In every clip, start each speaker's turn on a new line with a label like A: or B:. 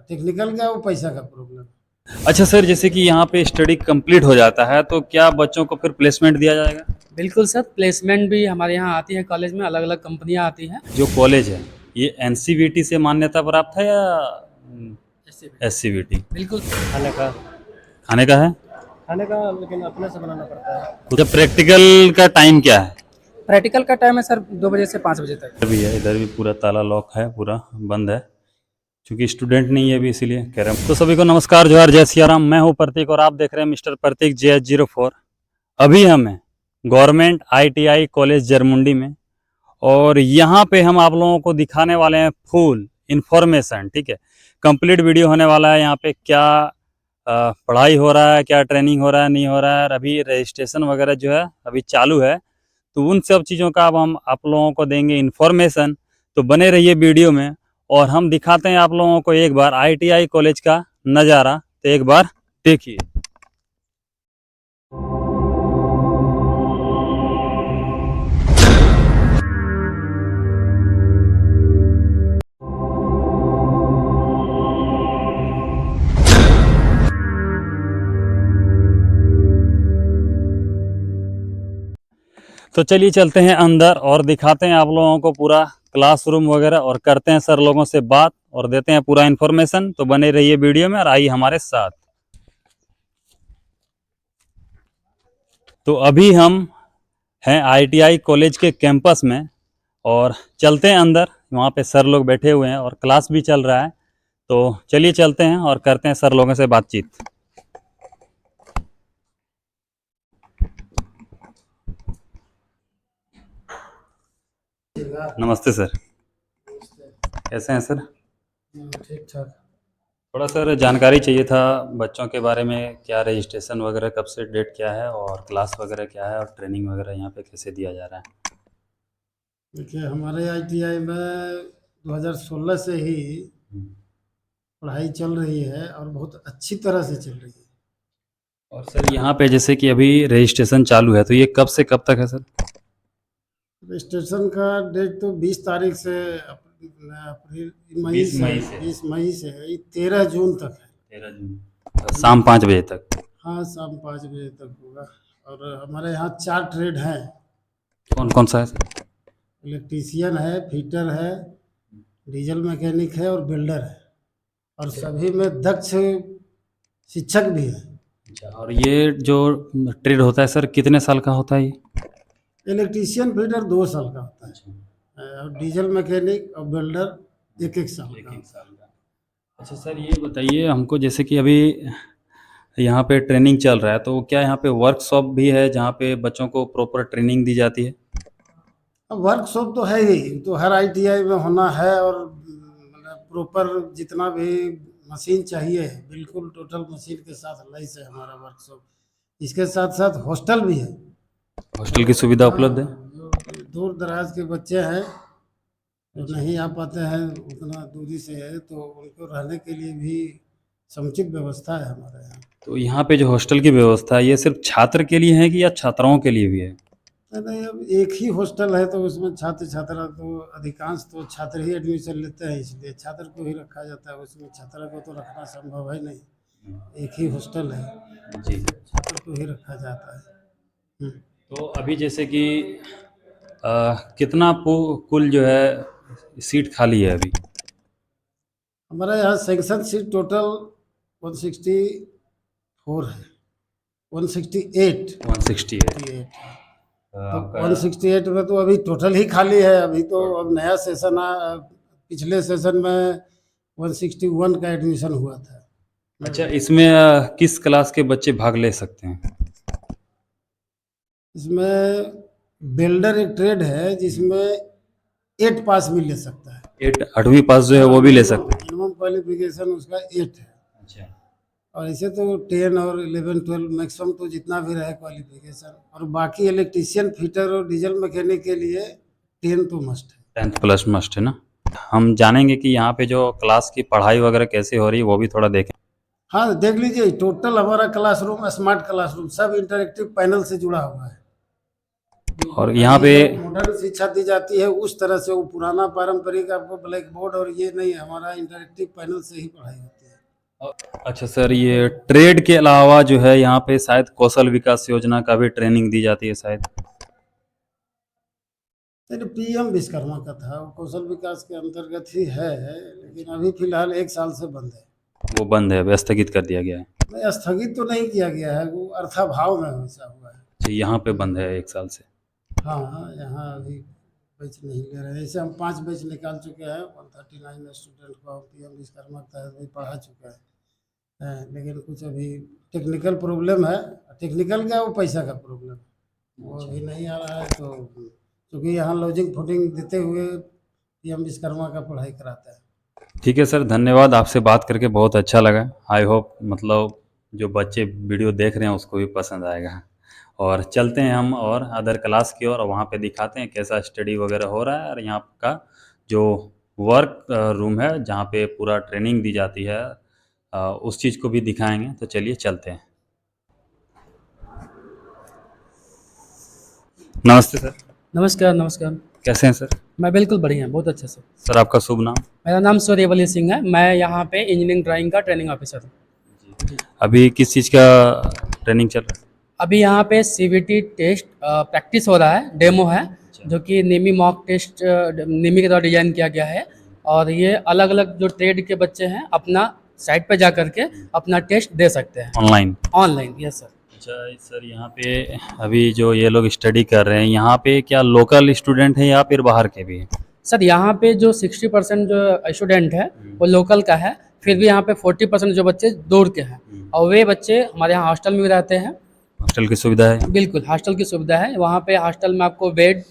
A: Technical का वो पैसा का प्रॉब्लम।
B: अच्छा सर, जैसे कि यहाँ पे स्टडी कंप्लीट हो जाता है तो क्या बच्चों को फिर प्लेसमेंट दिया जाएगा?
C: बिल्कुल सर, प्लेसमेंट भी हमारे यहाँ आती है कॉलेज में, अलग अलग कंपनियाँ आती हैं।
B: जो कॉलेज है ये एनसीवीटी से मान्यता प्राप्त है या एससीवीटी?
C: बिल्कुल।
A: खाने का
B: खाने का है?
A: खाने का लेकिन अपने से बनाना पड़ता है।
B: तो जब प्रैक्टिकल का टाइम क्या है?
C: प्रैक्टिकल का टाइम है सर 2 बजे से 5 बजे तक।
B: इधर भी है, इधर भी पूरा ताला लॉक है, पूरा बंद है, क्योंकि स्टूडेंट नहीं है अभी, इसीलिए कह रहे हैं। तो सभी को नमस्कार, जोहार, जय सियाराम। मैं हूँ प्रतीक और आप देख रहे हैं मिस्टर प्रतीक JH04। अभी हम हैं गवर्नमेंट ITI कॉलेज जरमुंडी में, और यहाँ पे हम आप लोगों को दिखाने वाले हैं फुल इन्फॉर्मेशन। ठीक है, कंप्लीट वीडियो होने वाला है। यहाँ पे क्या पढ़ाई हो रहा है, क्या ट्रेनिंग हो रहा है, नहीं हो रहा है, और अभी रजिस्ट्रेशन वगैरह जो है अभी चालू है, तो उन सब चीज़ों का अब हम आप लोगों को देंगे इन्फॉर्मेशन। तो बने रहिए वीडियो में, और हम दिखाते हैं आप लोगों को एक बार ITI कॉलेज का नज़ारा। तो एक बार देखिए। तो चलिए चलते हैं अंदर और दिखाते हैं आप लोगों को पूरा क्लासरूम वगैरह, और करते हैं सर लोगों से बात और देते हैं पूरा इन्फॉर्मेशन। तो बने रहिए वीडियो में और आइए हमारे साथ। तो अभी हम हैं ITI कॉलेज के कैंपस में, और चलते हैं अंदर। वहाँ पे सर लोग बैठे हुए हैं और क्लास भी चल रहा है। तो चलिए चलते हैं और करते हैं सर लोगों से बातचीत। नमस्ते सर, कैसे हैं सर?
A: ठीक ठाक।
B: थोड़ा सर जानकारी चाहिए था बच्चों के बारे में, क्या रजिस्ट्रेशन वगैरह कब से डेट क्या है, और क्लास वगैरह क्या है, और ट्रेनिंग वगैरह यहाँ पे कैसे दिया जा रहा है?
A: देखिए हमारे ITI में 2016 से ही पढ़ाई चल रही है और बहुत अच्छी तरह से चल रही है।
B: और सर यहाँ पे जैसे कि अभी रजिस्ट्रेशन चालू है, तो ये कब से कब तक है सर?
A: रजिस्ट्रेशन का डेट तो 20 तारीख से अप्रैल मई
B: 20
A: से
B: मई से।
A: 20 मई से है, ये 13 जून तक है।
B: 13 जून शाम 5 बजे तक।
A: हाँ, शाम 5 बजे तक होगा। और हमारे यहाँ 4 ट्रेड हैं।
B: कौन कौन सा है सर?
A: इलेक्ट्रीशियन है, फिटर है, डीजल मैकेनिक है और बिल्डर है, और सभी में दक्ष शिक्षक भी है।
B: अच्छा, और ये जो ट्रेड होता है सर कितने साल का होता है ये?
A: इलेक्ट्रीशियन फिटर 2 साल का होता है, और डीजल मैकेनिक और बिल्डर 1-1 साल का।
B: एक साल का। अच्छा सर, ये बताइए हमको, जैसे कि अभी यहाँ पे ट्रेनिंग चल रहा है, तो क्या यहाँ पे वर्कशॉप भी है जहाँ पे बच्चों को प्रॉपर ट्रेनिंग दी जाती है?
A: अब वर्कशॉप तो है ही, तो हर ITI में होना है, और मतलब प्रॉपर जितना भी मशीन चाहिए बिल्कुल टोटल मशीन के साथ लैस है हमारा वर्कशॉप। इसके साथ साथ हॉस्टल भी है।
B: हॉस्टल की सुविधा उपलब्ध है?
A: जो दूर दराज के बच्चे हैं जो नहीं आ पाते हैं, उतना दूरी से है, तो उनको रहने के लिए भी समुचित व्यवस्था है हमारे यहाँ।
B: तो यहाँ पे जो हॉस्टल की व्यवस्था है, ये सिर्फ छात्र के लिए है कि या छात्राओं के लिए भी है?
A: नहीं, अब एक ही हॉस्टल है तो उसमें छात्र छात्रा तो अधिकांश तो छात्र ही एडमिशन लेते हैं, इसलिए छात्र को ही रखा जाता है। उसमें छात्रा को तो रखना संभव है नहीं, एक ही हॉस्टल है,
B: जी।
A: छात्र को ही रखा जाता है।
B: तो अभी जैसे कि कितना कुल जो है सीट खाली है अभी?
A: हमारे यहाँ सेक्शन सीट टोटल 164 है, 168
B: 168।
A: तो 168 में तो अभी टोटल ही खाली है। अभी तो अब नया सेशन पिछले सेशन में 161 का एडमिशन हुआ था।
B: अच्छा, इसमें किस क्लास के बच्चे भाग ले सकते हैं?
A: इसमें बिल्डर एक ट्रेड है जिसमें 8 पास भी ले सकता है।
B: 8वीं पास जो है वो भी ले सकते हैं?
A: मिनिमम क्वालिफिकेशन उसका 8 है।
B: अच्छा।
A: और इसे तो 10 और 11 12 मैक्सिमम तो जितना भी रहे क्वालिफिकेशन, और बाकी इलेक्ट्रीशियन फिटर और डीजल मैकेनिक के लिए 10 तो मस्ट है।
B: 10th प्लस मस्ट है ना? हम जानेंगे कि यहाँ पे जो क्लास की पढ़ाई वगैरह कैसे हो रही है, वो भी थोड़ा देखें।
A: हाँ, देख लीजिए, टोटल हमारा क्लासरूम स्मार्ट क्लासरूम सब इंटरेक्टिव पैनल से जुड़ा हुआ है।
B: और यहाँ पे
A: मॉडर्न शिक्षा दी जाती है उस तरह से, वो पुराना पारंपरिक आपको ब्लैक बोर्ड और ये नहीं, हमारा इंटरेक्टिव पैनल से ही पढ़ाई होती है।
B: अच्छा सर, ये ट्रेड के अलावा जो है यहाँ पे शायद कौशल विकास योजना का भी ट्रेनिंग दी जाती है शायद।
A: सर पीएम विश्वकर्मा का था, वो कौशल विकास के अंतर्गत ही है, लेकिन अभी फिलहाल 1 साल से बंद है।
B: वो बंद है, अभी स्थगित कर दिया गया है।
A: नहीं, स्थगित तो नहीं किया गया है, वो अर्थाभाव में वैसा हुआ है।
B: अच्छा, यहाँ पे बंद है 1 साल से।
A: हाँ, यहाँ अभी बैच नहीं ले रहे हैं। जैसे हम 5 बैच निकाल चुके हैं, 139 स्टूडेंट को पीएम विश्वकर्मा के तहत भी पढ़ा चुका है, लेकिन कुछ अभी टेक्निकल प्रॉब्लम है। टेक्निकल क्या, वो पैसा का प्रॉब्लम है, वो अभी नहीं आ रहा है। तो क्योंकि यहाँ लॉजिंग फूडिंग देते हुए पीएम विश्वकर्मा का पढ़ाई कराता है।
B: ठीक है सर, धन्यवाद। आपसे बात करके बहुत अच्छा लगा। आई होप मतलब जो बच्चे वीडियो देख रहे हैं उसको भी पसंद आएगा। और चलते हैं हम और अदर क्लास की ओर, और वहाँ पे दिखाते हैं कैसा स्टडी वगैरह हो रहा है, और यहाँ का जो वर्क रूम है जहाँ पे पूरा ट्रेनिंग दी जाती है उस चीज़ को भी दिखाएंगे। तो चलिए चलते हैं। नमस्ते सर।
C: नमस्कार नमस्कार।
B: कैसे हैं सर?
C: मैं बिल्कुल बढ़िया, बहुत अच्छे से।
B: सर आपका शुभ नाम?
C: मेरा नाम सूर्यवली सिंह है। मैं यहाँ पे इंजीनियरिंग ड्राइंग का ट्रेनिंग ऑफिसर हूँ।
B: अभी किस चीज़ का ट्रेनिंग चल रहा है?
C: अभी यहाँ पे सीवीटी टेस्ट प्रैक्टिस हो रहा है, डेमो है, जो कि निमी मॉक टेस्ट निमी के द्वारा डिजाइन किया गया है। और ये अलग अलग जो ट्रेड के बच्चे हैं अपना साइट पे जा करके अपना टेस्ट दे सकते हैं ऑनलाइन। Yes sir.
B: अच्छा सर, यहाँ पे अभी जो ये लोग स्टडी कर रहे हैं, यहाँ पे क्या लोकल स्टूडेंट हैं या फिर बाहर के भी हैं?
C: सर यहाँ पे जो 60% जो स्टूडेंट है वो लोकल का है, फिर भी यहाँ पे 40% जो बच्चे दूर के हैं, और वे बच्चे हमारे यहाँ हॉस्टल में भी रहते हैं।
B: हॉस्टल की सुविधा है?
C: बिल्कुल, हॉस्टल की सुविधा है। वहाँ पे हॉस्टल में आपको बेड,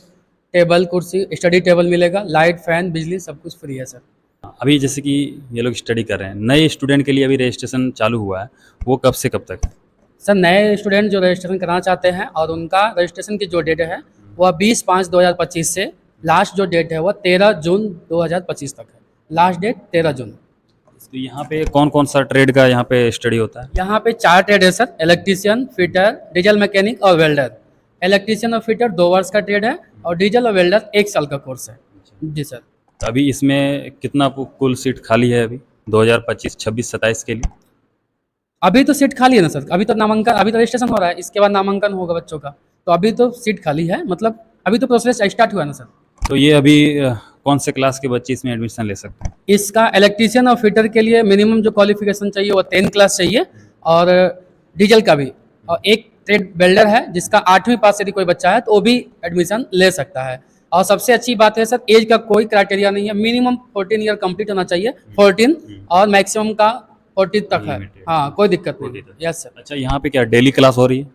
C: टेबल, कुर्सी, स्टडी टेबल मिलेगा, लाइट, फैन, बिजली सब कुछ फ्री है सर।
B: अभी जैसे कि ये लोग स्टडी कर रहे हैं, नए स्टूडेंट के लिए अभी रजिस्ट्रेशन चालू हुआ है, वो कब से कब तक है?
C: सर नए स्टूडेंट जो रजिस्ट्रेशन कराना चाहते हैं और उनका रजिस्ट्रेशन की जो डेट है वह 20/5/2025 से, लास्ट जो डेट है वह 13 जून 2025 तक है। लास्ट डेट 13 जून।
B: तो यहाँ पे कौन कौन सा ट्रेड का यहाँ पे स्टडी होता है?
C: यहाँ पे 4 ट्रेड है sir, electrician, fitter, diesel mechanic और वेल्डर। इलेक्ट्रीशियन और फिटर 2 वर्ष का ट्रेड है, और डीजल और वेल्डर 1 साल का कोर्स है। जी सर।
B: तो अभी इसमें कितना कुल सीट खाली है अभी 2025, 26, 27 के लिए?
C: अभी तो सीट खाली है ना सर, अभी तो नामांकन, अभी तो रजिस्ट्रेशन हो रहा है, इसके बाद नामांकन होगा बच्चों का, तो अभी तो सीट खाली है, मतलब अभी तो प्रोसेस स्टार्ट हुआ है ना सर।
B: तो ये अभी कौन से क्लास के बच्चे इसमें एडमिशन ले सकते हैं?
C: इसका इलेक्ट्रीशियन और फिटर के लिए मिनिमम जो क्वालिफिकेशन चाहिए वो 10 क्लास चाहिए, और डीजल का भी, और एक ट्रेड वेल्डर है जिसका 8वीं पास यदि कोई बच्चा है तो वो भी एडमिशन ले सकता है। और सबसे अच्छी बात है सर, एज का कोई क्राइटेरिया नहीं है, मिनिमम 14 ईयर कंप्लीट होना चाहिए, 14, और मैक्सिमम का 40 तक है। हाँ, कोई दिक्कत नहीं। Yes sir.
B: अच्छा, यहाँ पे क्या डेली क्लास हो रही है?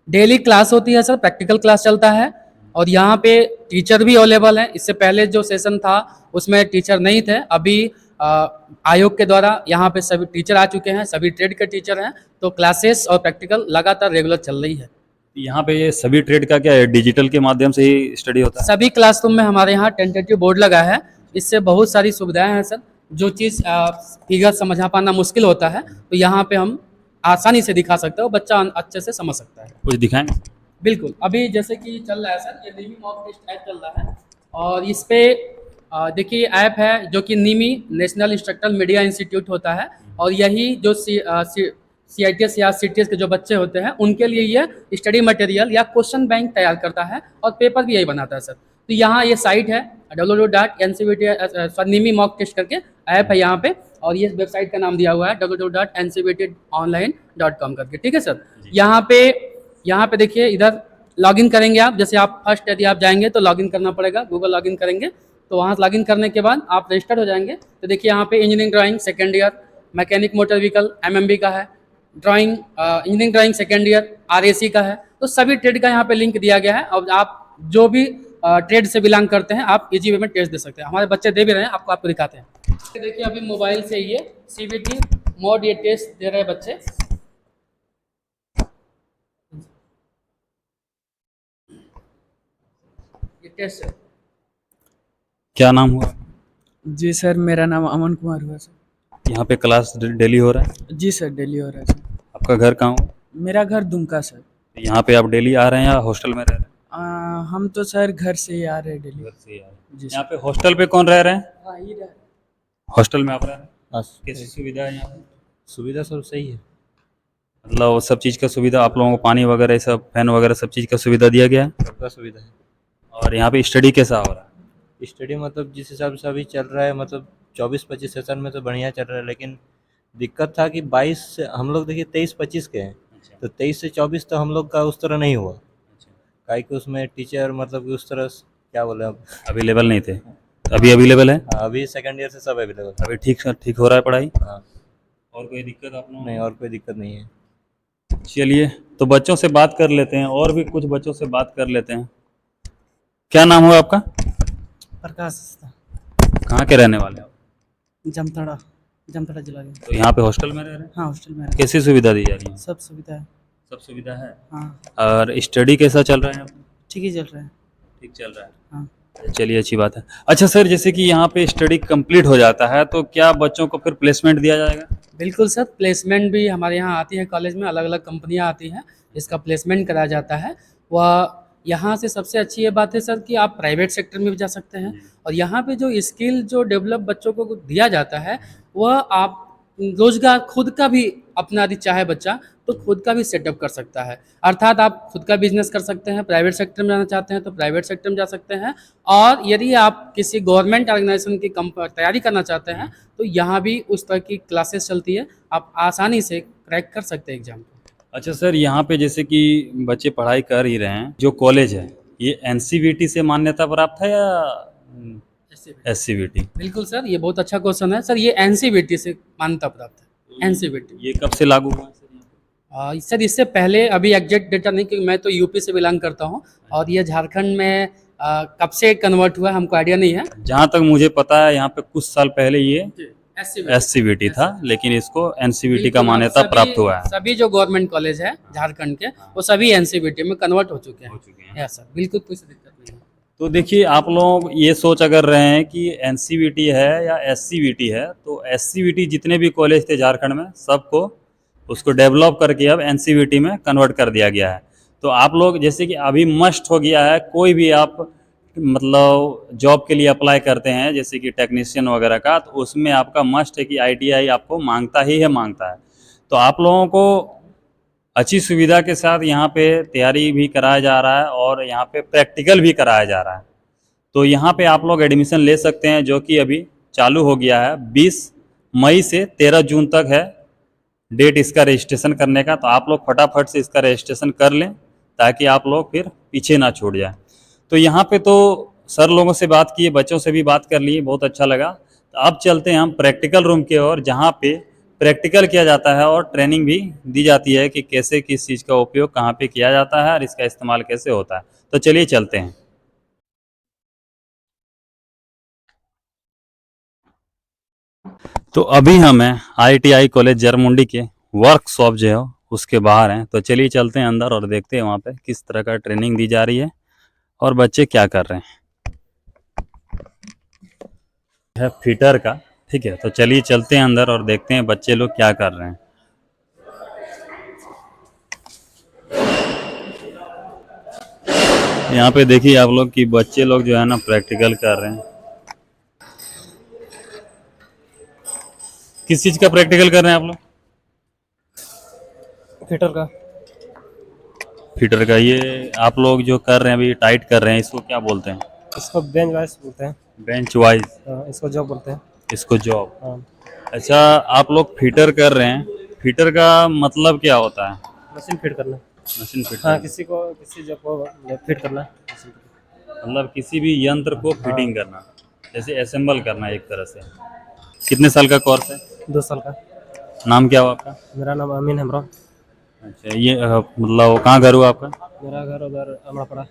C: डेली क्लास होती है सर, प्रैक्टिकल क्लास चलता है, और यहाँ पे टीचर भी अवेलेबल है। इससे पहले जो सेशन था उसमें टीचर नहीं थे, अभी आयोग के द्वारा यहाँ पे सभी टीचर आ चुके हैं, सभी ट्रेड के टीचर हैं, तो क्लासेस और प्रैक्टिकल लगातार रेगुलर चल रही है।
B: यहाँ पे ये सभी ट्रेड का क्या है, डिजिटल के माध्यम से ही स्टडी होता है?
C: सभी क्लासरूम में हमारे यहाँ टेंटेटिव बोर्ड लगा है, इससे बहुत सारी सुविधाएं हैं सर। जो चीज़ फिगर समझा पाना मुश्किल होता है तो यहाँ पे हम आसानी से दिखा सकते हो, बच्चा अच्छे से समझ सकता है।
B: कुछ दिखाएंगे?
C: बिल्कुल। अभी जैसे कि चल रहा है सर, ये निमी मॉक टेस्ट ऐप चल रहा है, और इस पे देखिए ऐप है जो कि निमी नेशनल इंस्ट्रक्टर मीडिया इंस्टीट्यूट होता है, और यही जो CITS या CTS के जो बच्चे होते हैं उनके लिए ये स्टडी मटेरियल या क्वेश्चन बैंक तैयार करता है, और पेपर भी यही बनाता है सर। तो यहाँ ये साइट है www.ncbt निमी मॉक टेस्ट करके ऐप है यहाँ पे, और ये वेबसाइट का नाम दिया हुआ है www.ncbetonline.com करके। ठीक है सर। यहाँ पे देखिए, इधर लॉगिन करेंगे आप, जैसे आप फर्स्ट यदि आप जाएंगे तो लॉगिन करना पड़ेगा, गूगल लॉगिन करेंगे तो वहाँ लॉगिन करने के बाद आप रजिस्टर्ड हो जाएंगे। तो देखिए यहाँ पे engineering drawing second year, mechanic motor vehicle MMB का है, drawing engineering drawing second year RAC का है, तो सभी ट्रेड का यहाँ पे लिंक दिया गया है, और आप जो भी ट्रेड से बिलोंग करते हैं आप इजी वे में टेस्ट दे सकते हैं। हमारे बच्चे दे भी रहे हैं, आपको दिखाते हैं। देखिए अभी मोबाइल से ये CBT मोड ये टेस्ट दे रहे हैं बच्चे। ये टेस्ट है।
B: क्या नाम हुआ?
D: जी सर, मेरा नाम अमन कुमार हुआ सर।
B: यहाँ पे क्लास डेली हो रहा है?
D: जी सर, डेली हो रहा है सर।
B: आपका घर कहाँ हो?
D: मेरा घर दुमका सर।
B: यहाँ पे आप डेली आ रहे हैं या हॉस्टल में रह रहे हैं?
D: हम तो सर घर से ही आ रहे हैं डेली।
B: घर से ही आ रहे हैं।
D: जी
B: यहाँ पे हॉस्टल पे कौन रह रहे हैं?
D: सर।
B: हॉस्टल में आप रह रहे हैं?
E: हाँ,
B: कैसी सुविधा है यहाँ पे?
E: सुविधा सब सही है।
B: मतलब सब चीज़ का सुविधा आप लोगों को, पानी वगैरह ये सब, फैन वगैरह सब चीज़ का सुविधा दिया गया है?
E: सबका सुविधा है।
B: और यहाँ पे स्टडी कैसा हो रहा है?
E: स्टडी मतलब जिस हिसाब से अभी चल रहा है, मतलब 24-25 सेशन में तो बढ़िया चल रहा है, लेकिन दिक्कत था कि 22 से हम लोग देखिए 23-25 के हैं, तो 23 से 24 तो हम लोग का उस तरह नहीं हुआ, काहे कि उसमें टीचर मतलब कि उस तरह क्या बोले अब,
B: अवेलेबल नहीं थे, अभी अवेलेबल है?
E: अभी सेकंड ईयर से सब अवेलेबल
B: अभी ठीक हो रहा है पढ़ाई?
E: है। हाँ,
B: और कोई दिक्कत आप लोगों
E: नहीं और कोई दिक्कत नहीं है।
B: को? चलिए तो बच्चों से बात कर लेते हैं, और भी कुछ बच्चों से बात कर लेते हैं। क्या नाम हुआ आपका?
D: प्रकाश
B: कहाँ के रहने वाले हैं आप?
D: जामताड़ा जिला के।
B: तो यहाँ पे हॉस्टल में रह रहे हैं?
D: हाँ हॉस्टल में
B: कैसी सुविधा दी जा रही है?
D: सब सुविधा है।
B: सब सुविधा है।
D: हाँ
B: और स्टडी कैसा चल रहा है?
D: ठीक ही चल रहा है।
B: ठीक चल रहा है।
D: हाँ
B: चलिए अच्छी बात है। अच्छा सर, जैसे कि यहाँ पे स्टडी कंप्लीट हो जाता है तो क्या बच्चों को फिर प्लेसमेंट दिया जाएगा?
C: बिल्कुल सर, प्लेसमेंट भी हमारे यहाँ आती है कॉलेज में, अलग अलग कंपनियाँ आती हैं जिसका प्लेसमेंट कराया जाता है। वह यहाँ से सबसे अच्छी ये बात है सर कि आप प्राइवेट सेक्टर में भी जा सकते हैं, और यहाँ पे जो स्किल जो डेवलप बच्चों को दिया जाता है वह आप रोजगार खुद का भी अपना यदि चाहे बच्चा तो खुद का भी सेटअप कर सकता है। अर्थात आप खुद का बिजनेस कर सकते हैं, प्राइवेट सेक्टर में जाना चाहते हैं तो प्राइवेट सेक्टर में जा सकते हैं, और यदि आप किसी गवर्नमेंट ऑर्गेनाइजेशन की तैयारी करना चाहते हैं तो यहाँ भी उस तरह की क्लासेस चलती है, आप आसानी से क्रैक कर सकते हैं एग्जाम को।
B: अच्छा सर, यहाँ पे जैसे कि बच्चे पढ़ाई कर ही रहे हैं, जो कॉलेज है ये एनसीवीटी से मान्यता प्राप्त है या एससीवीटी?
C: बिल्कुल सर, ये बहुत अच्छा क्वेश्चन है सर। ये एनसीवीटी से मान्यता प्राप्त है। एनसीवीटी
B: ये कब से लागू हुआ है सर?
C: सर इससे पहले अभी एग्जैक्ट डेटा नहीं, क्योंकि मैं तो यूपी से बिलोंग करता हूँ, और ये झारखंड में कब से कन्वर्ट हुआ है हमको आइडिया नहीं है।
B: जहाँ तक मुझे पता है यहाँ पे कुछ साल पहले ये
C: SCVT
B: एससीवीटी था, लेकिन इसको एनसीवीटी का
C: बिल्कुल,
B: मान्यता
C: सभी-
B: प्राप्त हुआ है।
C: सभी जो गवर्नमेंट कॉलेज है झारखंड के वो सभी एनसीवीटी में कन्वर्ट हो चुके हैं। यस सर, बिल्कुल कोई दिक्कत नहीं है।
B: तो देखिए, आप लोग ये सोच अगर रहे हैं कि एनसीवीटी है या एससीवीटी है, तो एससीवीटी जितने भी कॉलेज थे झारखंड में सबको उसको डेवलप करके अब एनसीवीटी में कन्वर्ट कर दिया गया है। तो आप लोग जैसे कि अभी मस्ट हो गया है, कोई भी आप मतलब जॉब के लिए अप्लाई करते हैं जैसे कि टेक्नीशियन वगैरह का, तो उसमें आपका मस्ट है कि आईटीआई आपको मांगता है। तो आप लोगों को अच्छी सुविधा के साथ यहाँ पे तैयारी भी कराया जा रहा है और यहाँ पे प्रैक्टिकल भी कराया जा रहा है। तो यहाँ पे आप लोग एडमिशन ले सकते हैं, जो कि अभी चालू हो गया है। 20 मई से 13 जून तक है डेट इसका रजिस्ट्रेशन करने का। तो आप लोग फटाफट से इसका रजिस्ट्रेशन कर लें ताकि आप लोग फिर पीछे ना छूट जाए। तो यहाँ पे तो सर लोगों से बात किए, बच्चों से भी बात कर लिए, बहुत अच्छा लगा। तो अब चलते हैं हम प्रैक्टिकल रूम की ओर, जहाँ पे प्रैक्टिकल किया जाता है और ट्रेनिंग भी दी जाती है कि कैसे किस चीज़ का उपयोग कहाँ पे किया जाता है और इसका इस्तेमाल कैसे होता है। तो चलिए चलते हैं। तो अभी हमें ITI कॉलेज जरमुंडी के वर्कशॉप जो है उसके बाहर हैं। तो चलिए चलते हैं अंदर और देखते हैं वहाँ पे किस तरह का ट्रेनिंग दी जा रही है और बच्चे क्या कर रहे हैं। है फिटर का, ठीक है। तो चलिए चलते हैं अंदर और देखते हैं बच्चे लोग क्या कर रहे हैं। यहाँ पे देखिए आप लोग कि बच्चे लोग जो है ना प्रैक्टिकल कर रहे हैं। किस चीज़ का प्रैक्टिकल कर रहे हैं आप लोग? फिटर का। ये आप लोग जो कर रहे हैं अभी टाइट कर रहे हैं, इसको क्या बोलते हैं?
F: इसको बेंच वाइज बोलते हैं।
B: Bench wise.
F: इसको जॉब बोलते हैं।
B: इसको जॉब।
F: हाँ।
B: अच्छा, आप लोग फिटर कर रहे हैं, फिटर का मतलब क्या होता है?
F: मशीन फिट करना।
B: मशीन फिट
F: हाँ,
B: करना।
F: किसी जॉब को फिट करना।
B: मतलब किसी भी यंत्र को फिटिंग करना, जैसे असेंबल करना एक तरह से। कितने साल का कोर्स है?
F: 2 साल का।
B: नाम क्या हुआ आपका?
F: मेरा नाम अमीन हेम्ब्रम।
B: अच्छा, ये मतलब कहाँ घर हुआ आपका?
F: मेरा घर उधर अमरापड़ा।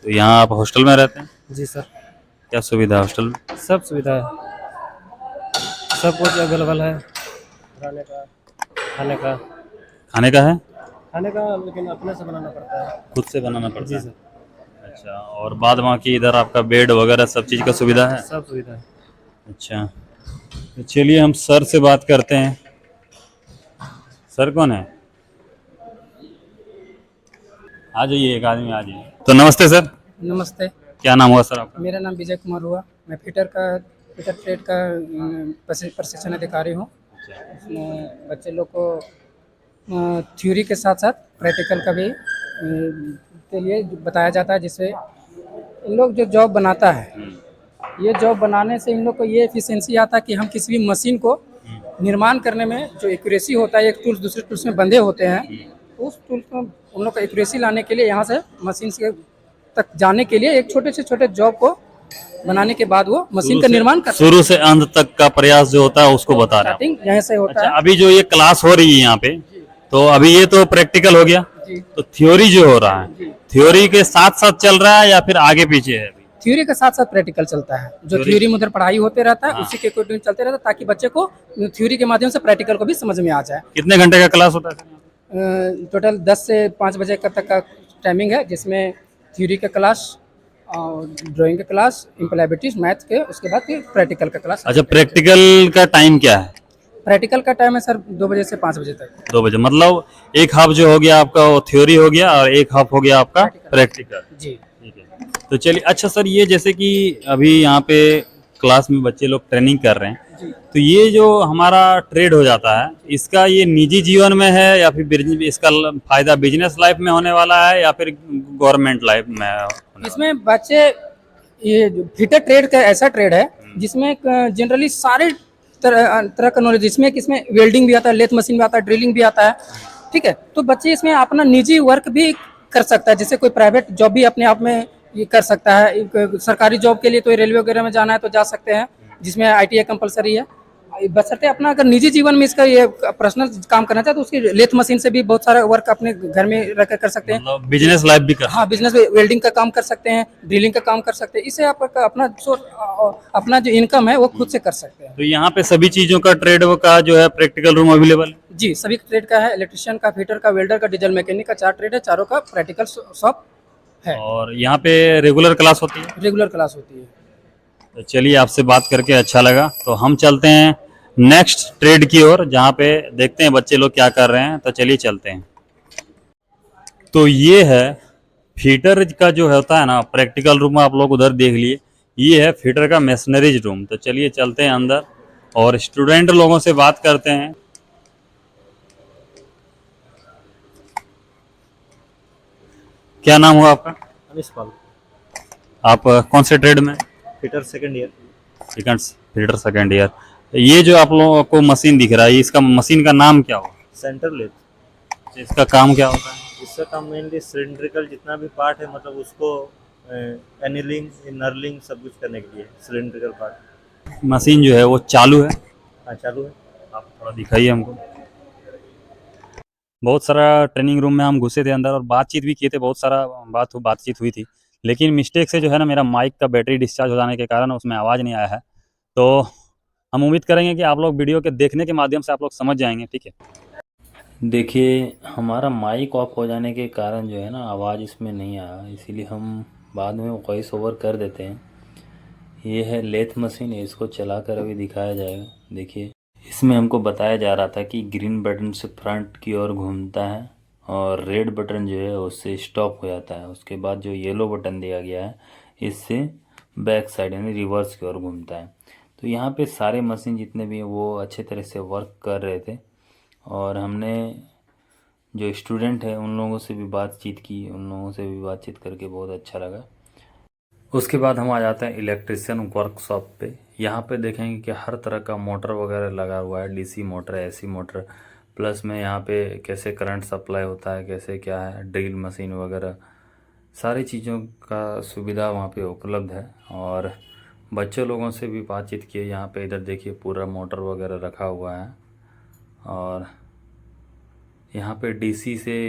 B: तो यहाँ आप हॉस्टल में रहते हैं?
F: जी सर।
B: क्या सुविधा है हॉस्टल में?
F: सब सुविधा है, सब कुछ अवेलेबल है। रहने का, खाने का।
B: खाने का है?
F: खाने का लेकिन अपने से बनाना पड़ता है।
B: खुद से बनाना पड़ता
F: जी
B: है?
F: सर।
B: अच्छा, और बाद बाकी इधर आपका बेड वगैरह सब चीज़ का सुविधा है?
F: सब सुविधा है।
B: अच्छा, तो चलिए हम सर से बात करते हैं। सर कौन है? आ जाइए, एक आदमी आ जाइए। तो नमस्ते सर।
D: नमस्ते,
B: क्या नाम हुआ सर आपका?
D: मेरा नाम विजय कुमार हुआ। मैं फिटर ट्रेड का प्रशिक्षण अधिकारी हूँ। इसमें बच्चे लोग को थ्योरी के साथ साथ प्रैक्टिकल का भी के लिए बताया जाता है, जिससे इन लोग जो जॉब बनाता है, ये जॉब बनाने से इन लोग को ये एफिशिएंसी आता है कि हम किसी भी मशीन को निर्माण करने में जो एक्यूरेसी होता है, एक टूल्स दूसरे टूल्स में बंधे होते हैं, उस टूल्स में उन लोग को एक्यूरेसी लाने के लिए यहाँ से मशीन से तक जाने के लिए एक छोटे से छोटे जॉब को बनाने के बाद वो मशीन का निर्माण कर
B: शुरू से अंत तक का प्रयास जो होता है उसको बता रहे हैं।
D: स्टार्टिंग यहाँ से होता
B: अच्छा,
D: है।
B: अभी जो ये क्लास हो रही है यहाँ पे, तो अभी ये तो प्रैक्टिकल हो गया,
D: जी
B: तो थ्योरी जो हो रहा है, थ्योरी के साथ साथ चल रहा है या फिर आगे पीछे है अभी?
D: थ्योरी के साथ साथ प्रैक्टिकल चलता है। जो थ्योरी में उधर पढ़ाई होते रहता है, उसी के अकॉर्डिंग चलते रहता है, ताकि बच्चे को थ्योरी के माध्यम से प्रैक्टिकल को भी समझ में आ जाए।
B: कितने घंटे का क्लास होता है?
D: टोटल 10 से 5 बजे तक का टाइमिंग है, जिसमें थ्योरी का क्लास और ड्राइंग का क्लास, इम्प्लॉयबिलिटीज, मैथ के, उसके बाद फिर प्रैक्टिकल का क्लास।
B: अच्छा, प्रैक्टिकल का टाइम क्या है?
D: प्रैक्टिकल का टाइम है सर 2 बजे से 5 बजे तक।
B: 2 बजे, मतलब एक हाफ जो हो गया आपका वो थ्योरी हो गया और एक हाफ हो गया आपका प्रैक्टिकल।
D: जी
B: ठीक है, तो चलिए। अच्छा सर, ये जैसे कि अभी यहाँ पे क्लास में बच्चे लोग ट्रेनिंग कर रहे हैं, तो ये जो हमारा ट्रेड हो जाता है, इसका ये निजी जीवन में है या फिर इसका फायदा बिजनेस लाइफ में होने वाला है या फिर गवर्नमेंट लाइफ में होने वाला
D: इसमें बच्चे, ये जो फिटर ट्रेड का ऐसा ट्रेड है जिसमें जनरली सारे तरह का नॉलेज, इसमें वेल्डिंग भी आता है, लेथ मशीन भी आता है, ड्रिलिंग भी आता है। ठीक है, तो बच्चे इसमें अपना निजी वर्क भी कर सकता है, जैसे कोई प्राइवेट जॉब भी अपने आप में ये कर सकता है। एक सरकारी जॉब के लिए तो रेलवे वगैरह में जाना है तो जा सकते हैं, जिसमें ITI कंपलसरी है। बशर्ते अपना अगर निजी जीवन में इसका ये पर्सनल काम करना चाहे तो उसकी लेथ मशीन से भी बहुत सारा वर्क अपने घर में रख कर सकते हैं।
B: मतलब बिजनेस लाइफ भी कर
D: हाँ, बिजनेस वेल्डिंग का काम कर सकते हैं, ड्रिलिंग का काम कर सकते हैं। इससे आप अपना जो इनकम है वो खुद से कर सकते हैं।
B: तो यहाँ पे सभी चीजों का ट्रेड का जो है प्रैक्टिकल रूम अवेलेबल है?
D: जी, सभी ट्रेड का है, इलेक्ट्रिशियन का, फिटर का, वेल्डर का, डीजल मैकेनिक का, 4 ट्रेड है, चारों का प्रैक्टिकल शॉप है।
B: और यहाँ पे रेगुलर क्लास होती है?
D: रेगुलर क्लास होती है।
B: तो चलिए, आपसे बात करके अच्छा लगा। तो हम चलते हैं नेक्स्ट ट्रेड की ओर, जहाँ पे देखते हैं बच्चे लोग क्या कर रहे हैं। तो चलिए चलते हैं। तो ये है फिटर का जो होता है ना प्रैक्टिकल रूम, आप लोग उधर देख लिए, ये है फिटर का मशीनरीज रूम। तो चलिए चलते हैं अंदर और स्टूडेंट लोगों से बात करते हैं। क्या नाम हुआ आपका?
E: अनिश पाल,
B: आप कौन से ट्रेड में?
E: Fitter second year.
B: Fitter second year. ये जो आप लोगों को मशीन दिख रहा है, इसका मशीन का नाम क्या होगा?
E: Centre lathe.
B: इसका काम क्या होता है?
E: इसका काम मेनली सिलिंड्रिकल जितना भी पार्ट है, मतलब उसको एनिलिंग, नर्लिंग सब कुछ करने के लिए सिलिंड्रिकल पार्ट।
B: मशीन जो है वो चालू है?
E: हाँ, चालू है।
B: आप थोड़ा दिखाइए हमको। बहुत सारा ट्रेनिंग रूम में हम घुसे थे अंदर और बातचीत भी किए थे, बहुत सारा बातचीत हुई थी, लेकिन मिस्टेक से जो है ना मेरा माइक का बैटरी डिस्चार्ज हो जाने के कारण उसमें आवाज़ नहीं आया है। तो हम उम्मीद करेंगे कि आप लोग वीडियो के देखने के माध्यम से आप लोग समझ जाएंगे। ठीक है,
G: देखिए, हमारा माइक ऑफ हो जाने के कारण जो है ना आवाज़ इसमें नहीं आया, इसीलिए हम बाद में वॉइस ओवर कर देते हैं। ये है लेथ मशीन, इसको चलाकर अभी दिखाया जाएगा। देखिए, इसमें हमको बताया जा रहा था कि ग्रीन बटन से फ्रंट की ओर घूमता है और रेड बटन जो है उससे स्टॉप हो जाता है। उसके बाद जो येलो बटन दिया गया है इससे बैक साइड यानी रिवर्स की ओर घूमता है। तो यहाँ पे सारे मशीन जितने भी हैं वो अच्छे तरह से वर्क कर रहे थे और हमने जो स्टूडेंट है उन लोगों से भी बातचीत की, उन लोगों से भी बातचीत करके बहुत अच्छा लगा। उसके बाद हम आ जाते हैं इलेक्ट्रिशियन वर्कशॉप पे। यहाँ पे देखेंगे कि हर तरह का मोटर वगैरह लगा हुआ है, DC motor, AC motor, plus में यहाँ पे कैसे करंट सप्लाई होता है, कैसे क्या है, ड्रिल मशीन वगैरह सारी चीज़ों का सुविधा वहाँ पे उपलब्ध है। और बच्चे लोगों से भी बातचीत किए। यहाँ पे इधर देखिए पूरा मोटर वगैरह रखा हुआ है और यहाँ पे DC से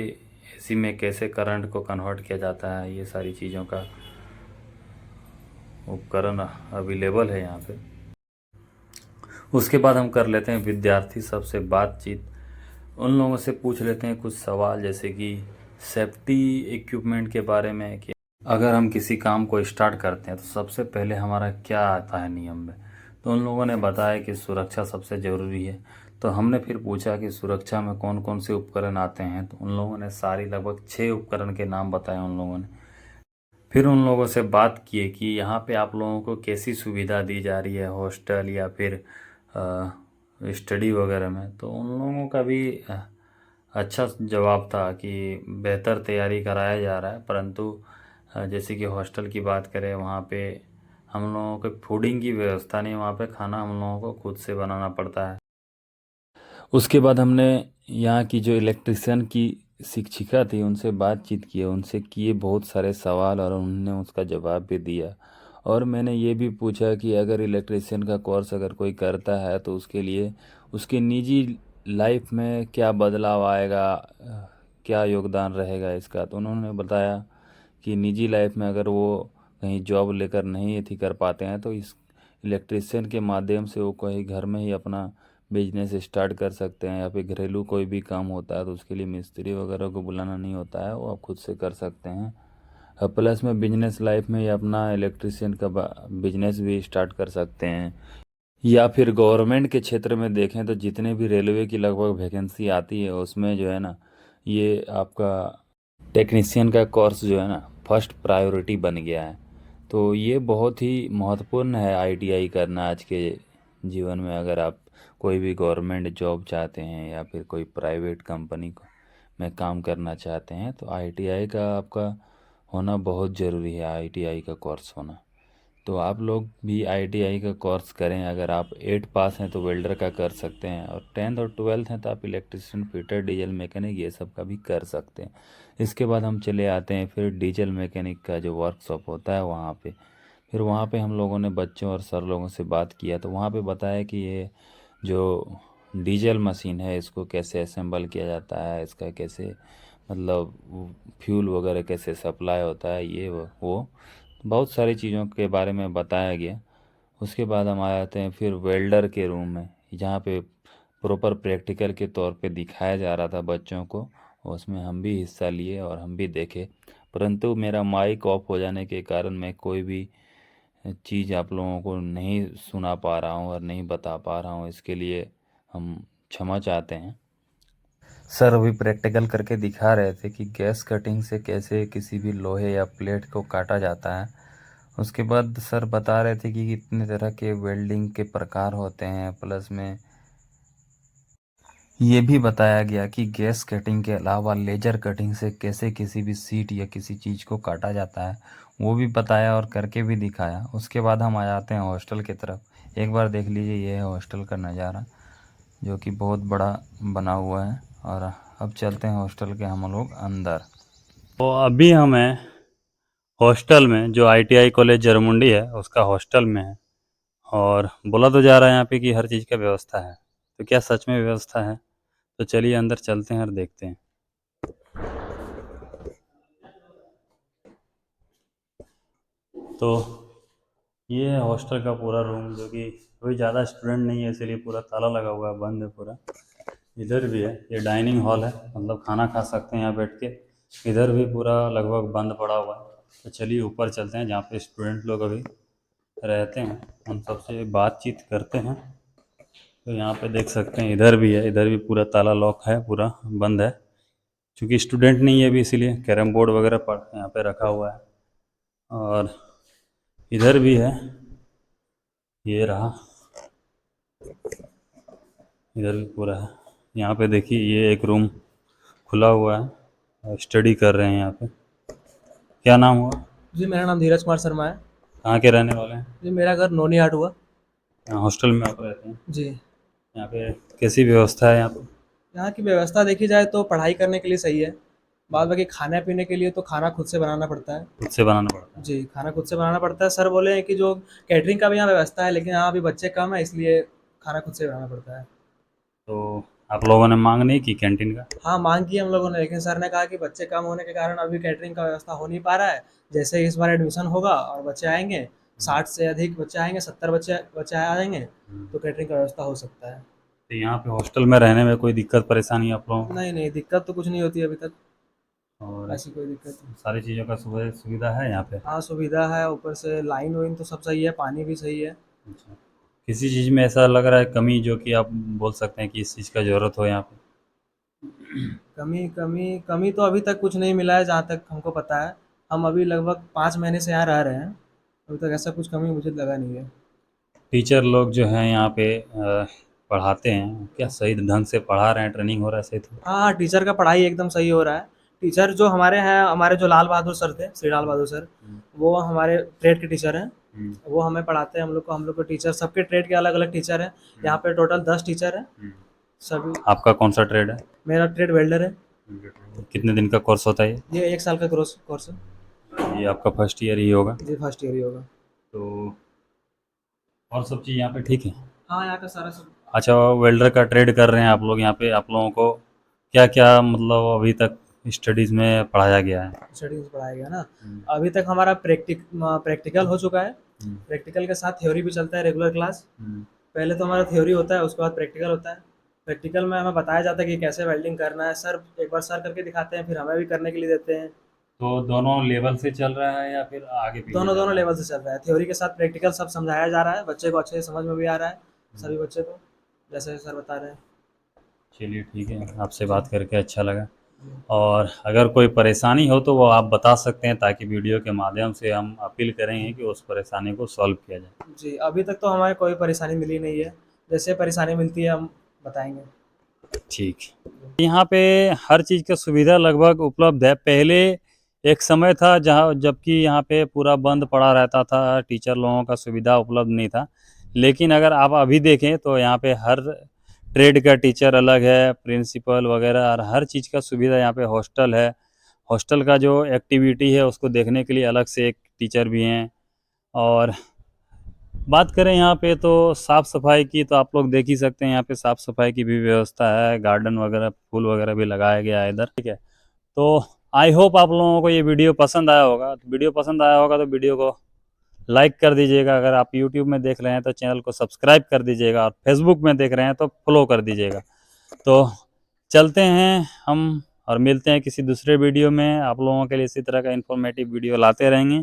G: AC में कैसे करंट को कन्वर्ट किया जाता है, ये सारी चीज़ों का उपकरण अवेलेबल है यहाँ पे। उसके बाद हम कर लेते हैं विद्यार्थी सबसे बातचीत। उन लोगों से पूछ लेते हैं कुछ सवाल, जैसे कि सेफ्टी इक्विपमेंट के बारे में, कि अगर हम किसी काम को स्टार्ट करते हैं तो सबसे पहले हमारा क्या आता है नियम में। तो उन लोगों ने बताया कि सुरक्षा सबसे ज़रूरी है। तो हमने फिर पूछा कि सुरक्षा में कौन कौन से उपकरण आते हैं, तो उन लोगों ने सारी लगभग 6 उपकरण के नाम बताए उन लोगों ने। फिर उन लोगों से बात किए कि यहाँ पे आप लोगों को कैसी सुविधा दी जा रही है हॉस्टल या फिर स्टडी वगैरह में। तो उन लोगों का भी अच्छा जवाब था कि बेहतर तैयारी कराया जा रहा है, परंतु जैसे कि हॉस्टल की बात करें वहाँ पे हम लोगों को फूडिंग की व्यवस्था नहीं, वहाँ पे खाना हम लोगों को खुद से बनाना पड़ता है। उसके बाद हमने यहाँ की जो इलेक्ट्रिशियन की शिक्षिका थी उनसे बातचीत की, उनसे किए बहुत सारे सवाल और उन्होंने उसका जवाब भी दिया। और मैंने ये भी पूछा कि अगर इलेक्ट्रिशियन का कोर्स अगर कोई करता है तो उसके लिए उसकी निजी लाइफ में क्या बदलाव आएगा, क्या योगदान रहेगा इसका। तो उन्होंने बताया कि निजी लाइफ में अगर वो कहीं जॉब लेकर नहीं थी कर पाते हैं तो इस इलेक्ट्रिशियन के माध्यम से वो कहीं घर में ही अपना बिजनेस स्टार्ट कर सकते हैं, या फिर घरेलू कोई भी काम होता है तो उसके लिए मिस्त्री वगैरह को बुलाना नहीं होता है, वो आप खुद से कर सकते हैं। प्लस में बिजनेस लाइफ में ये अपना इलेक्ट्रिशियन का बिजनेस भी स्टार्ट कर सकते हैं। या फिर गवर्नमेंट के क्षेत्र में देखें तो जितने भी रेलवे की लगभग वैकेंसी आती है उसमें जो है ना ये आपका टेक्नीशियन का कोर्स जो है ना फर्स्ट प्रायोरिटी बन गया है। तो ये बहुत ही महत्वपूर्ण है आईटीआई करना आज के जीवन में। अगर आप कोई भी गवर्नमेंट जॉब चाहते हैं या फिर कोई प्राइवेट कंपनी में काम करना चाहते हैं तो आईटीआई का आपका होना बहुत ज़रूरी है, आईटीआई का कोर्स होना। तो आप लोग भी आईटीआई का कोर्स करें। अगर आप 8 पास हैं तो वेल्डर का कर सकते हैं, और 10th और 12th हैं तो आप इलेक्ट्रिशियन, फिटर, डीजल मैकेनिक ये सब का भी कर सकते हैं। इसके बाद हम चले आते हैं फिर डीजल मैकेनिक का जो वर्कशॉप होता है वहाँ पे। फिर वहाँ पे हम लोगों ने बच्चों और सर लोगों से बात किया तो वहाँ पे बताया कि ये जो डीजल मशीन है इसको कैसे असेंबल किया जाता है, इसका कैसे मतलब फ्यूल वगैरह कैसे सप्लाई होता है, ये वो बहुत सारी चीज़ों के बारे में बताया गया। उसके बाद हम आ जाते हैं फिर वेल्डर के रूम में, जहाँ पे प्रॉपर प्रैक्टिकल के तौर पे दिखाया जा रहा था बच्चों को। उसमें हम भी हिस्सा लिए और हम भी देखे, परंतु मेरा माइक ऑफ हो जाने के कारण मैं कोई भी चीज़ आप लोगों को नहीं सुना पा रहा हूँ और नहीं बता पा रहा हूँ, इसके लिए हम क्षमा चाहते हैं। सर अभी प्रैक्टिकल करके दिखा रहे थे कि गैस कटिंग से कैसे किसी भी लोहे या प्लेट को काटा जाता है। उसके बाद सर बता रहे थे कि कितने तरह के वेल्डिंग के प्रकार होते हैं, प्लस में ये भी बताया गया कि गैस कटिंग के अलावा लेजर कटिंग से कैसे किसी भी सीट या किसी चीज़ को काटा जाता है, वो भी बताया और करके भी दिखाया। उसके बाद हम आ जाते हैं हॉस्टल की तरफ। एक बार देख लीजिए, ये है हॉस्टल का नज़ारा जो कि बहुत बड़ा बना हुआ है। और अब चलते हैं हॉस्टल के हम लोग अंदर।
B: तो अभी हम हैं हॉस्टल में, जो आईटीआई कॉलेज जरमुंडी है उसका हॉस्टल में है। और बोला तो जा रहा है यहाँ पे कि हर चीज़ का व्यवस्था है, तो क्या सच में व्यवस्था है? तो चलिए अंदर चलते हैं और देखते हैं। तो ये है हॉस्टल का पूरा रूम, जो कि कोई ज़्यादा स्टूडेंट नहीं है इसलिए पूरा ताला लगा हुआ है, बंद है पूरा। इधर भी है, ये डाइनिंग हॉल है, मतलब खाना खा सकते हैं यहाँ बैठ के। इधर भी पूरा लगभग बंद पड़ा हुआ है। तो चलिए ऊपर चलते हैं जहाँ पे स्टूडेंट लोग अभी रहते हैं, हम सबसे बातचीत करते हैं। तो यहाँ पे देख सकते हैं इधर भी है, इधर भी पूरा ताला लॉक है, पूरा बंद है। क्योंकि स्टूडेंट नहीं है अभी इसीलिए कैरम बोर्ड वगैरह पर यहाँ पे रखा हुआ है। और इधर भी है, ये रहा, इधर भी पूरा है। यहाँ पे देखिए ये एक रूम खुला हुआ है और स्टडी कर रहे हैं यहाँ पे। क्या नाम हुआ?
F: जी मेरा नाम धीरज कुमार शर्मा है।
B: कहाँ के रहने वाले हैं?
F: जी मेरा घर नोनी हाट हुआ।
B: यहाँ हॉस्टल में आप रहते हैं?
F: जी
B: यहाँ पे कैसी व्यवस्था है यहाँ पे?
F: यहाँ की व्यवस्था देखी जाए तो पढ़ाई करने के लिए सही है। बाद बाकी खाने पीने के लिए तो खाना खुद से बनाना पड़ता है।
B: खुद से बनाना पड़ता है?
F: जी खाना खुद से बनाना पड़ता है। सर बोले हैं कि जो कैटरिंग का भी यहाँ व्यवस्था है, लेकिन यहाँ अभी बच्चे कम है इसलिए खाना खुद से बनाना पड़ता है।
B: तो आप लोगों ने मांग नहीं की कैंटीन का?
F: हाँ मांग की हम लोगों ने, लेकिन सर ने कहा कि बच्चे कम होने के कारण अभी कैटरिंग का व्यवस्था हो नहीं पा रहा है। जैसे ही इस बार एडमिशन होगा और बच्चे आएंगे, 60 से अधिक बच्चे आएंगे, 70 बच्चे बच्चे आ जाएंगे, तो कैटरिंग का व्यवस्था हो सकता है।
B: तो यहाँ पे हॉस्टल में रहने में कोई दिक्कत परेशानी आप लोगों को?
F: नहीं नहीं, दिक्कत तो कुछ नहीं होती अभी तक,
B: और
F: ऐसी कोई दिक्कत नहीं।
B: सारी चीज़ों का सुविधा है यहाँ पे?
F: हाँ सुविधा है, ऊपर से लाइन वाइन तो सब सही है, पानी भी सही है।
B: अच्छा, किसी चीज़ में ऐसा लग रहा है कमी, जो कि आप बोल सकते हैं कि इस चीज़ का ज़रूरत हो यहाँ पे?
F: कमी कमी कमी तो अभी तक कुछ नहीं मिला है जहाँ तक हमको पता है। हम अभी लगभग 5 महीने से यहाँ रह रहे हैं, अभी तक ऐसा कुछ कमी मुझे लगा नहीं है।
B: टीचर लोग जो हैं यहाँ पे पढ़ाते हैं, क्या सही ढंग से पढ़ा रहे हैं, ट्रेनिंग हो रहा है सही तो?
F: हाँ, टीचर का पढ़ाई एकदम सही हो रहा है। टीचर जो हमारे हैं, हमारे जो लाल बहादुर सर थे, श्री लाल बहादुर सर, वो हमारे ट्रेड के टीचर हैं। वो हमें पढ़ाते हैं, हम लोग को टीचर, सबके ट्रेड के अलग अलग टीचर हैं। यहाँ पे टोटल 10 टीचर हैं सभी।
B: आपका कौन सा ट्रेड है?
F: मेरा ट्रेड वेल्डर है।
B: कितने दिन का कोर्स होता है
F: ये 1 साल का कोर्स है।
B: ये आपका फर्स्ट ईयर ही होगा?
F: जी, फर्स्ट ईयर ही होगा।
B: तो और सब चीज़ यहाँ पे ठीक है?
F: हाँ, यहाँ का सारा सब
B: अच्छा, वेल्डर का ट्रेड कर रहे हैं आप लोग यहाँ पे, आप लोगों को क्या क्या मतलब अभी तक स्टडीज़ में पढ़ाया गया है?
F: स्टडीज पढ़ाया गया ना। अभी तक हमारा प्रैक्टिकल हो चुका है। प्रैक्टिकल के साथ थ्योरी भी चलता है, रेगुलर क्लास। पहले तो हमारा थ्योरी होता है, उसके बाद प्रैक्टिकल होता है। प्रैक्टिकल में हमें बताया जाता है कि कैसे वेल्डिंग करना है। सर एक बार सर करके दिखाते हैं, फिर हमें भी करने के लिए देते हैं।
B: तो दोनों लेवल से चल रहा है या फिर आगे पीछे
F: दोनों
B: चल रहा
F: दोनों
B: है?
F: लेवल से चल रहा है। थ्योरी के साथ प्रैक्टिकल सब समझाया जा रहा है, बच्चे को अच्छे से समझ में भी आ रहा है, सभी बच्चे को, जैसे सर बता रहे हैं।
B: चलिए ठीक है, आपसे बात करके अच्छा लगा। और अगर कोई परेशानी हो तो वो आप बता सकते हैं, ताकि वीडियो के माध्यम से हम अपील करेंगे कि उस परेशानी को सॉल्व किया जाए।
F: जी, अभी तक तो हमें कोई परेशानी मिली नहीं है। जैसे परेशानी मिलती है हम बताएंगे।
B: ठीक। यहाँ पे हर चीज़ का सुविधा लगभग उपलब्ध है। पहले एक समय था जहाँ जबकि यहाँ पे पूरा बंद पड़ा रहता था, टीचर लोगों का सुविधा उपलब्ध नहीं था। लेकिन अगर आप अभी देखें तो यहाँ पे हर ट्रेड का टीचर अलग है, प्रिंसिपल वगैरह, और हर चीज़ का सुविधा यहाँ पे। हॉस्टल है, हॉस्टल का जो एक्टिविटी है उसको देखने के लिए अलग से एक टीचर भी हैं। और बात करें यहाँ पे तो साफ़ सफाई की, तो आप लोग देख ही सकते हैं यहाँ पे साफ़ सफाई की भी व्यवस्था है, गार्डन वगैरह, फूल वगैरह भी लगाया गया है इधर, ठीक है। तो आई होप आप लोगों को ये वीडियो पसंद आया होगा। तो वीडियो पसंद आया होगा तो वीडियो को लाइक कर दीजिएगा। अगर आप यूट्यूब में देख रहे हैं तो चैनल को सब्सक्राइब कर दीजिएगा, और फेसबुक में देख रहे हैं तो फॉलो कर दीजिएगा। तो चलते हैं हम, और मिलते हैं किसी दूसरे वीडियो में। आप लोगों के लिए इसी तरह का इन्फॉर्मेटिव वीडियो लाते रहेंगे।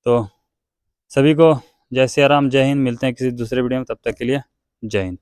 B: तो सभी को जय सिया राम, जय हिंद। मिलते हैं किसी दूसरे वीडियो में, तब तक के लिए जय हिंद।